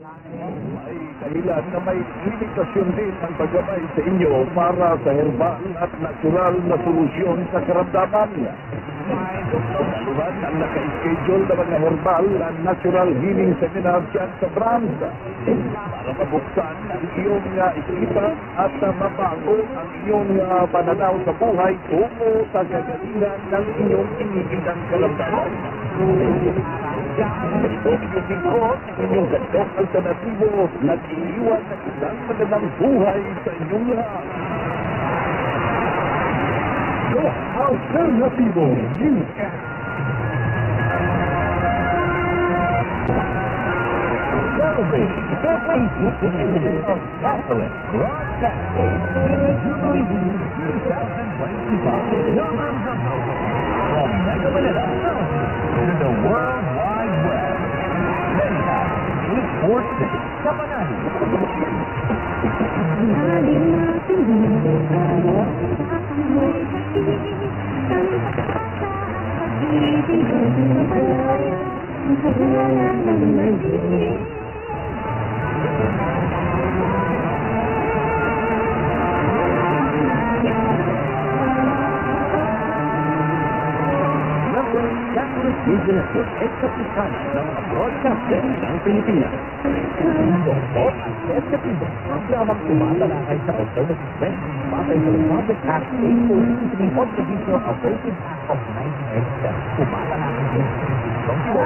May dahilan na may limitasyon din ang paggabay sa inyo para sa herbal at natural na solusyon sa karamdaman niya. Saluhan ang naka-schedule na mga herbal at natural healing seminar dyan sa Bramsa para mabuksan ang iyong isipan at mabago ang iyong pananaw sa buhay tungo sa kagalingan ng inyong inigilang karamdaman. Ito inyong lingkod, inyong gandong alternatibo nag-iiwan ng isang magandang buhay sa inyong lahat. Alternativo Newscast. Celebrating the 25th edition of Catholic Broadcasting Jubilee 2025. From Mega Manila to the World Wide Web. Anytime, 846 Kapanahi. Media Network es kapitan ng mga broadcaster ng Pilipinas. Ito po ang Eskatibo, ang programang tumatalakay sa alternative press batay sa Republic Act 843 of the Digital Operative Act of 1997. Tumatalakay din sa Eskatibo.